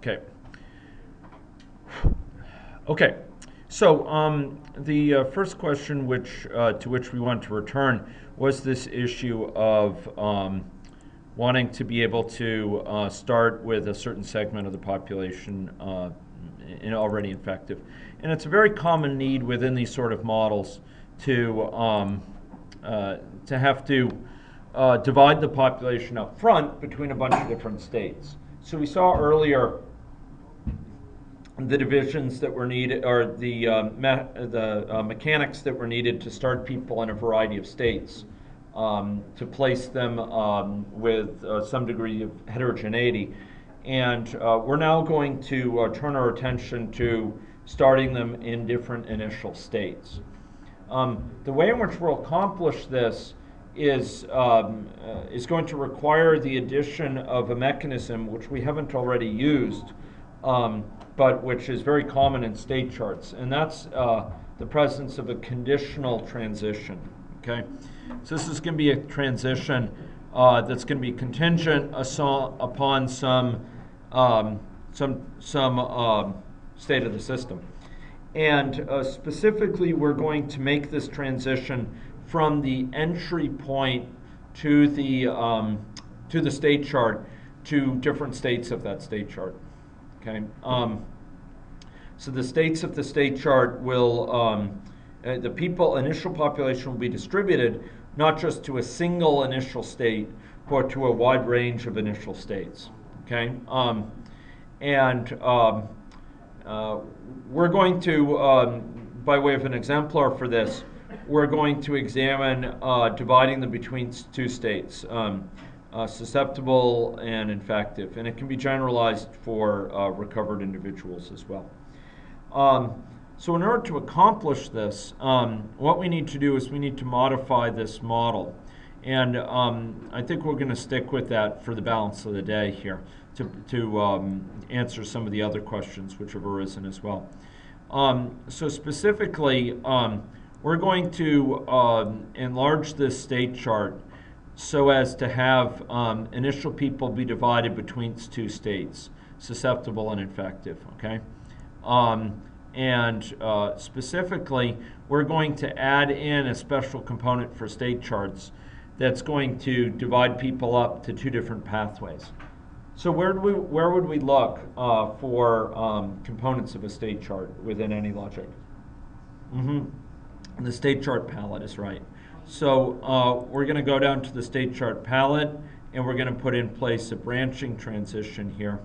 Okay. Okay. So the first question to which we want to return was this issue of wanting to be able to start with a certain segment of the population already infective. And it's a very common need within these sort of models to have to divide the population up front between a bunch of different states. So we saw earlier the divisions that were needed, or the mechanics that were needed to start people in a variety of states, to place them with some degree of heterogeneity. And we're now going to turn our attention to starting them in different initial states. The way in which we'll accomplish this is going to require the addition of a mechanism which we haven't already used, but which is very common in state charts, and that's the presence of a conditional transition. Okay, so this is going to be a transition that's going to be contingent upon some state of the system, and specifically, we're going to make this transition from the entry point to the state chart to different states of that state chart. Okay, so the states of the state chart will, the initial population will be distributed not just to a single initial state, but to a wide range of initial states. Okay, we're going to, by way of an exemplar for this, we're going to examine dividing them between two states. Susceptible and infective, and it can be generalized for recovered individuals as well. So in order to accomplish this, what we need to do is we need to modify this model, and I think we're going to stick with that for the balance of the day here to answer some of the other questions which have arisen as well. So specifically, we're going to enlarge this state chart so as to have initial people be divided between two states, susceptible and infective, okay? Specifically, we're going to add in a special component for state charts that's going to divide people up to two different pathways. So where would we look for components of a state chart within AnyLogic? The state chart palette is right. So we're going to go down to the state chart palette, and we're going to put in place a branching transition here.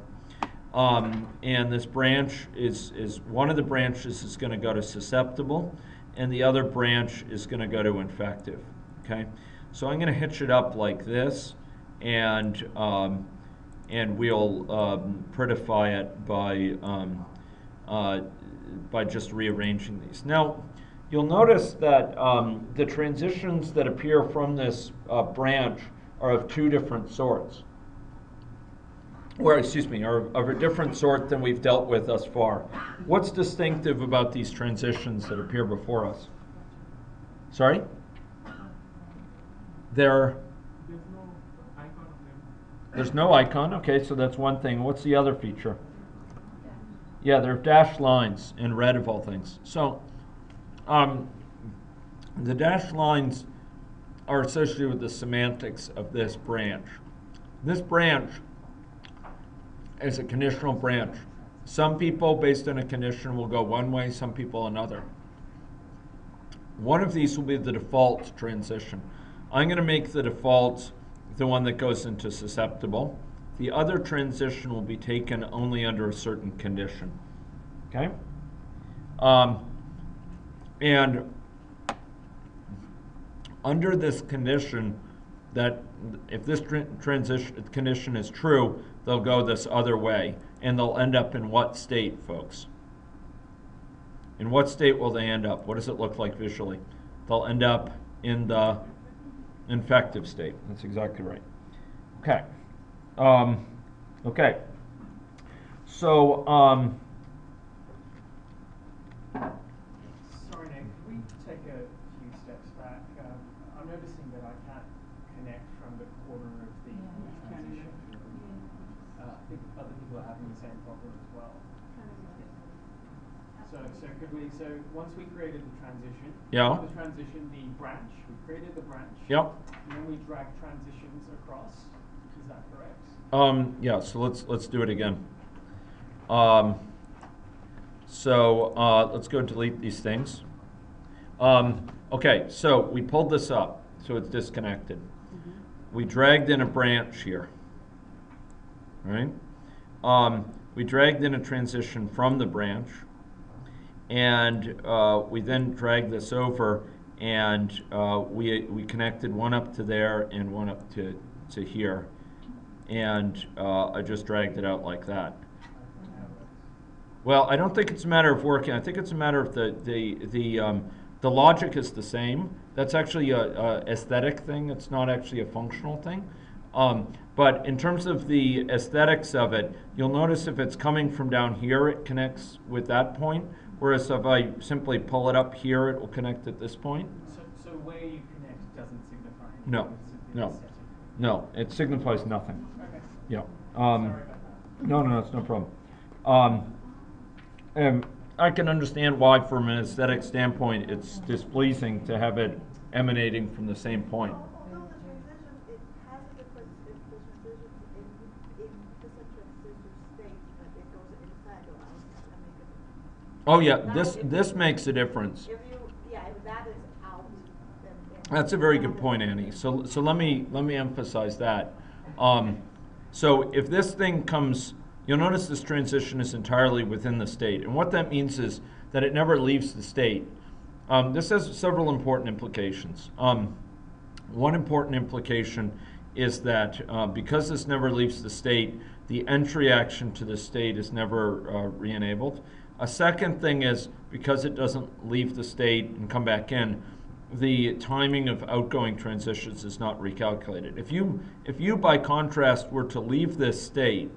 And this branch is one of the branches is going to go to susceptible, and the other branch is going to go to infective. Okay, so I'm going to hitch it up like this, and we'll prettify it by just rearranging these. Now, you'll notice that the transitions that appear from this branch are of two different sorts. Or, excuse me, are of a different sort than we've dealt with thus far. What's distinctive about these transitions that appear before us? Sorry? There's no icon of them. There's no icon? Okay, so that's one thing. What's the other feature? Yeah, there are dashed lines in red of all things. So, the dashed lines are associated with the semantics of this branch. This branch is a conditional branch. Some people, based on a condition, will go one way, some people another. One of these will be the default transition. I'm going to make the default the one that goes into susceptible. The other transition will be taken only under a certain condition. Okay? And under this condition, that if this transition condition is true, they'll go this other way, and they'll end up in what state, folks? In what state will they end up? What does it look like visually? They'll end up in the infective state. That's exactly right. Okay. Okay. So, sorry, Nick, can we take a few steps back? I'm noticing that I can't connect from the corner of the transition. I think other people people are having the same problem as well. So once we created the transition, Yeah. the branch, we created the branch. Yep. And then we drag transitions across. Is that correct? Yeah, so let's do it again. Let's go delete these things. Okay, so we pulled this up, so it's disconnected. We dragged in a branch here, right? We dragged in a transition from the branch, and we then dragged this over, and we connected one up to there and one up to here, and I just dragged it out like that. Well, I don't think it's a matter of working. I think it's a matter of the logic is the same. That's actually a aesthetic thing. It's not actually a functional thing. But in terms of the aesthetics of it, you'll notice if it's coming from down here, it connects with that point. Whereas if I simply pull it up here, it will connect at this point. So where you connect doesn't signify anything? No, it signifies nothing. Okay. Yeah. Sorry about that. No, it's no problem. And I can understand why, from an aesthetic standpoint, it's displeasing to have it emanating from the same point. Although the transition, it has a difference if the transition in this transition state that it goes inside or outside. That makes a difference. Oh yeah, this makes a difference. If that is out, then That's a very good point, Annie. So let me emphasize that. So if this thing comes, you'll notice this transition is entirely within the state, and what that means is that it never leaves the state. This has several important implications. One important implication is that because this never leaves the state, the entry action to the state is never re-enabled. A second thing is, because it doesn't leave the state and come back in, the timing of outgoing transitions is not recalculated. If you by contrast were to leave this state,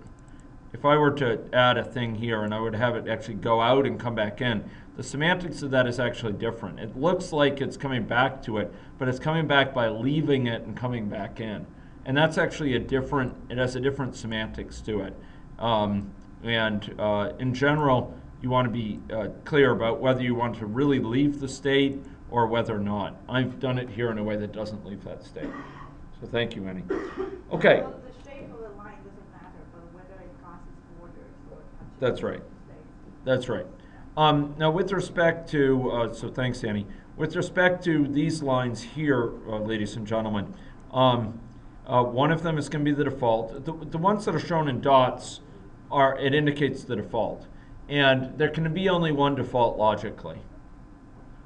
if I were to add a thing here and I would have it actually go out and come back in, the semantics of that is actually different. It looks like it's coming back to it, but it's coming back by leaving it and coming back in. And that's actually it has a different semantics to it. In general, you want to be clear about whether you want to really leave the state or whether or not. I've done it here in a way that doesn't leave that state. So thank you, Annie. Okay. Well, the shape of the line doesn't matter, but whether it crosses borders or touches That's right. the state. That's right. Now, with respect to, so thanks, Annie. With respect to these lines here, ladies and gentlemen, one of them is going to be the default. The ones that are shown in dots it indicates the default. And there can be only one default logically.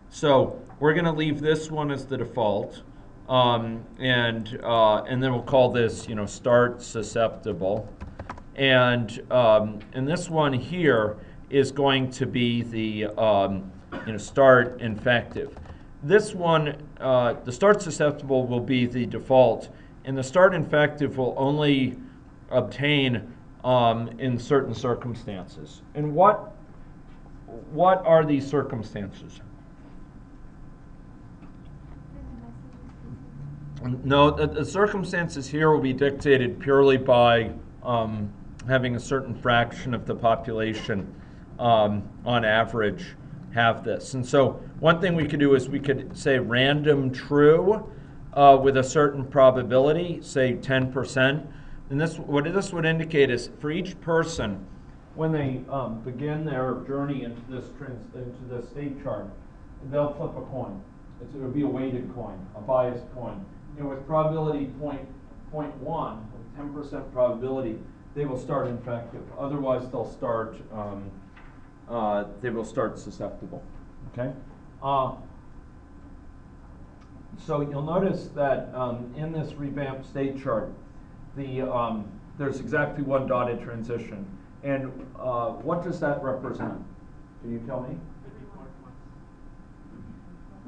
So we're going to leave this one as the default, and then we'll call this, start susceptible, and this one here is going to be the start infective. This one, the start susceptible will be the default, and the start infective will only obtain in certain circumstances. And what are these circumstances? No, the circumstances here will be dictated purely by having a certain fraction of the population on average have this. And so one thing we could do is we could say random true with a certain probability, say 10%. And what this would indicate is for each person, when they begin their journey into this state chart, they'll flip a coin. It would be a weighted coin, a biased coin. With probability 0.1, with 10% probability, they will start infective. Otherwise, they will start susceptible. Okay. So you'll notice that in this revamped state chart, there's exactly one dotted transition. And what does that represent? Can you tell me?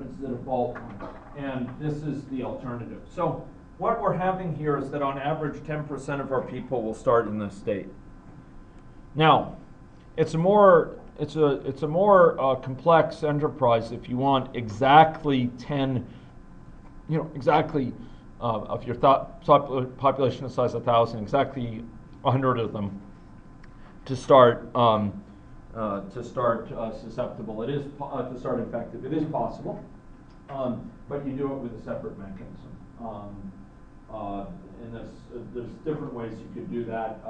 It's the default one. And this is the alternative. So what we're having here is that on average 10% of our people will start in this state. Now, it's a more complex enterprise if you want exactly 10, of your population size 1,000, exactly 100 of them to start susceptible. It is to start infective. It is possible, but you do it with a separate mechanism. And there's different ways you could do that.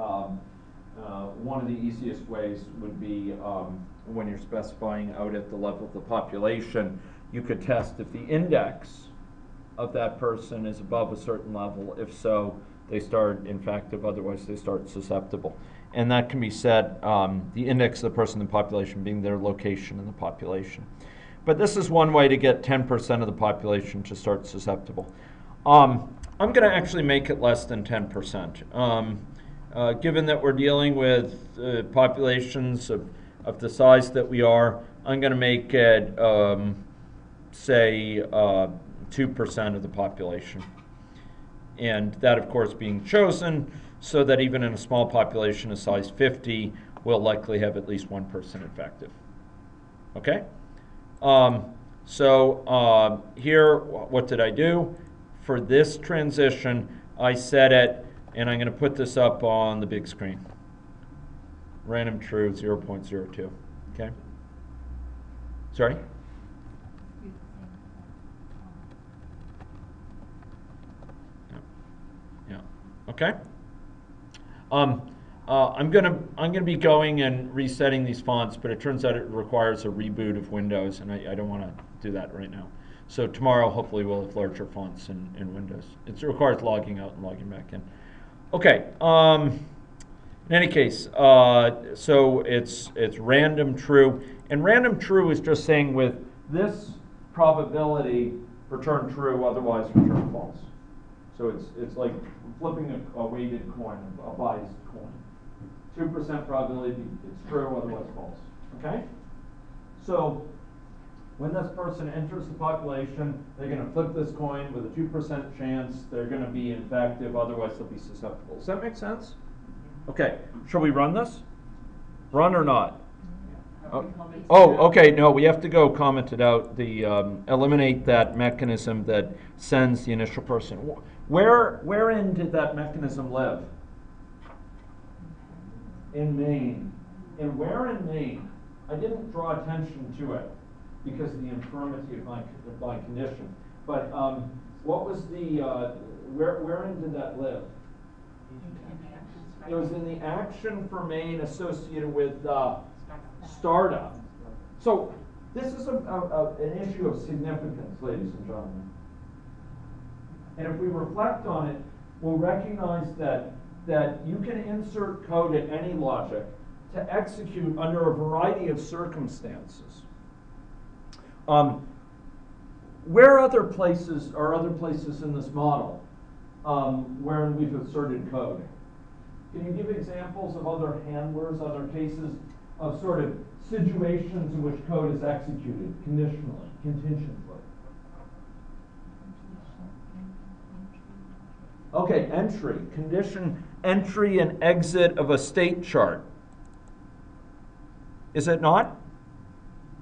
One of the easiest ways would be when you're specifying out at the level of the population, you could test if the index of that person is above a certain level. If so, they start infective, otherwise they start susceptible. And that can be set, the index of the person in the population being their location in the population. But this is one way to get 10% of the population to start susceptible. I'm going to actually make it less than 10%. Given that we're dealing with populations of the size that we are, I'm going to make it, say, 2% of the population. And that, of course, being chosen so that even in a small population of size 50, we'll likely have at least one person infective. Okay? Here, what did I do? For this transition, I set it, and I'm going to put this up on the big screen. Random true, 0.02. Okay? Sorry? Yeah. Okay? I'm gonna be going and resetting these fonts, but it turns out it requires a reboot of Windows, and I don't want to do that right now. So tomorrow, hopefully, we'll have larger fonts in Windows. It requires logging out and logging back in. Okay. In any case, so it's random true, and random true is just saying with this probability return true, otherwise return false. So it's like flipping a weighted coin, a biased coin. 2% probability it's true, otherwise false. Okay? So when this person enters the population, they're going to flip this coin with a 2% chance. They're going to be infective, otherwise they'll be susceptible. Does that make sense? Okay. Shall we run this? Run or not? Oh, okay. No, we have to go comment it out. The eliminate that mechanism that sends the initial person. Wherein did that mechanism live? In Maine. And where in Maine? I didn't draw attention to it because of the infirmity of my condition. But what was the wherein did that live? It was in the action for Maine associated with startup. So this is an issue of significance, ladies and gentlemen. And if we reflect on it, we'll recognize that you can insert code at AnyLogic to execute under a variety of circumstances. Where are other places in this model where we've inserted code? Can you give examples of other handlers, other cases of sort of situations in which code is executed conditionally, contingently? Okay, entry, condition, entry and exit of a state chart. Is it not?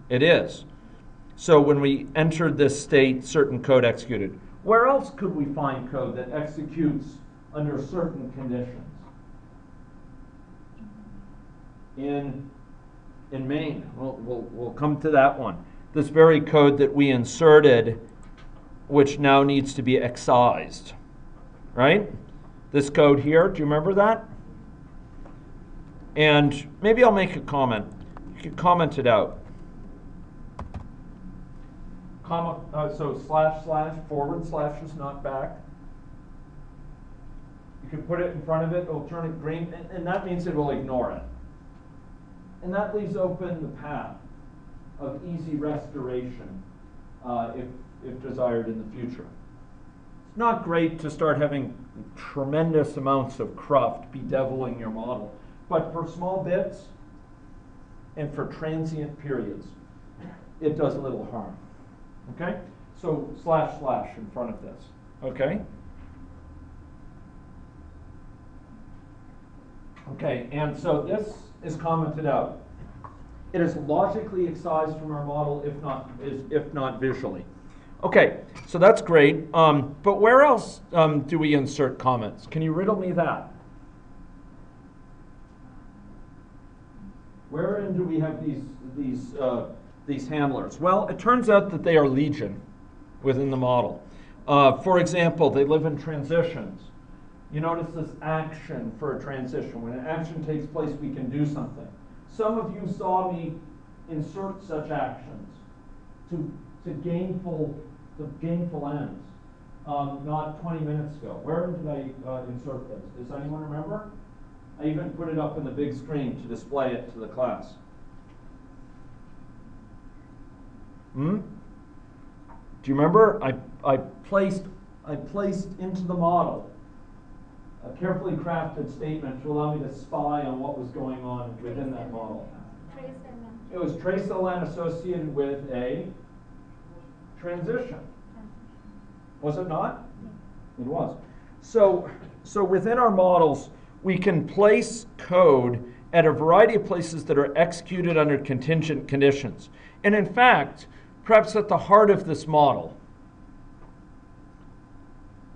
It is. So when we entered this state, certain code executed. Where else could we find code that executes under certain conditions? In Maine. We'll come to that one. This very code that we inserted, which now needs to be excised. Right? This code here, do you remember that? And maybe I'll make a comment. You can comment it out. So / is not back. You can put it in front of it, it'll turn it green, and that means it will ignore it. And that leaves open the path of easy restoration if desired in the future. It's not great to start having tremendous amounts of cruft bedeviling your model, but for small bits and for transient periods, it does little harm. Okay? So / in front of this. Okay? Okay, and so this is commented out. It is logically excised from our model, if not visually. Okay, so that's great. But where else do we insert comments? Can you riddle me that? Wherein do we have these handlers? Well, it turns out that they are legion within the model. For example, they live in transitions. You notice this action for a transition. When an action takes place, we can do something. Some of you saw me insert such actions to gainful ends, not 20 minutes ago. Where did I insert this? Does anyone remember? I even put it up on the big screen to display it to the class. Do you remember? I placed into the model a carefully crafted statement to allow me to spy on what was going on within that model. It was trace ln associated with a transition. Was it not? It was. So within our models, we can place code at a variety of places that are executed under contingent conditions. And in fact, perhaps at the heart of this model,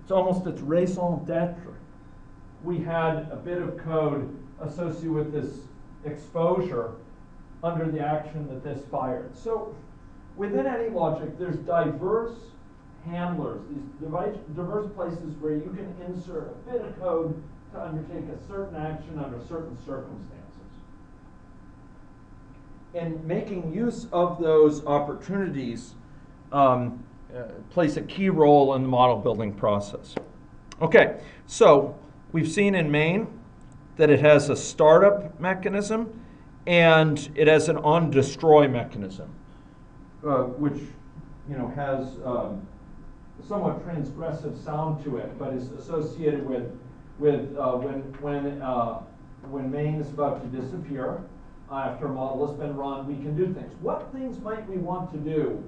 it's almost its raison d'etre. We had a bit of code associated with this exposure under the action that this fired. So within AnyLogic, there's diverse handlers, these diverse places where you can insert a bit of code to undertake a certain action under certain circumstances. And making use of those opportunities plays a key role in the model building process. Okay, so we've seen in main that it has a startup mechanism and it has an on-destroy mechanism, which has somewhat transgressive sound to it, but is associated with when main is about to disappear after a model has been run, we can do things. What things might we want to do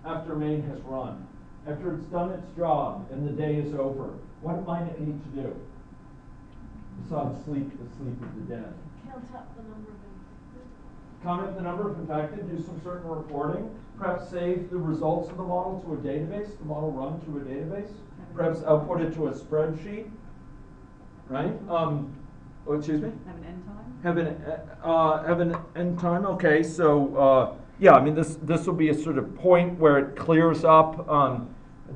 after main has run? After it's done its job and the day is over, what might it need to do? Besides sleep, the sleep of the dead. Count up the number of infected. Count up the number of infected, do some certain reporting, perhaps save the results of the model to a database, the model run to a database, perhaps output it to a spreadsheet, right? Excuse me? Have an end time? Have an end time. Okay, so yeah, I mean this will be a sort of point where it clears up,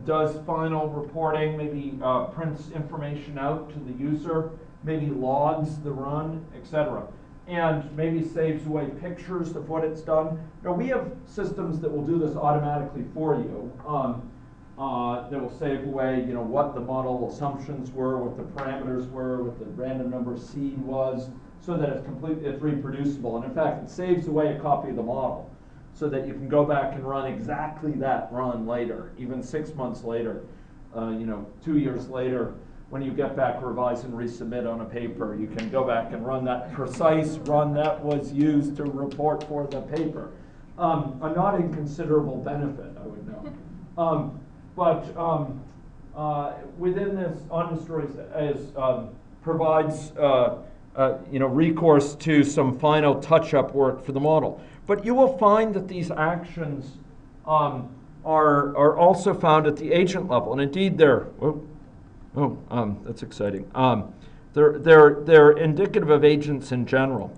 does final reporting, maybe prints information out to the user, maybe logs the run, etc. And maybe saves away pictures of what it's done. Now we have systems that will do this automatically for you. That will save away, what the model assumptions were, what the parameters were, what the random number seed was, so that it's reproducible. And in fact, it saves away a copy of the model, so that you can go back and run exactly that run later, even 6 months later, 2 years later. When you get back, revise and resubmit on a paper, you can go back and run that precise run that was used to report for the paper. A not inconsiderable benefit, I would know. But within this, on-destroy provides recourse to some final touch-up work for the model. But you will find that these actions are also found at the agent level, and indeed they're that's exciting. They're indicative of agents in general.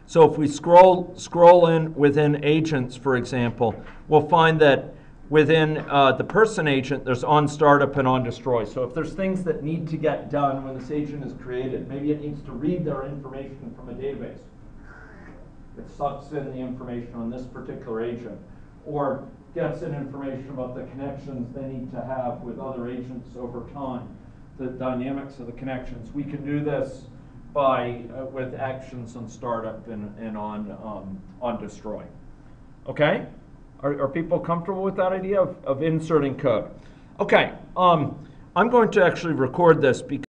So if we scroll in within agents, for example, we'll find that within the person agent, there's on startup and on destroy. So if there's things that need to get done when this agent is created, maybe it needs to read their information from a database. It sucks in the information on this particular agent, or gets in information about the connections they need to have with other agents over time, the dynamics of the connections. We can do this with actions on startup and on destroy. Okay? Are people comfortable with that idea of inserting code? Okay, I'm going to actually record this because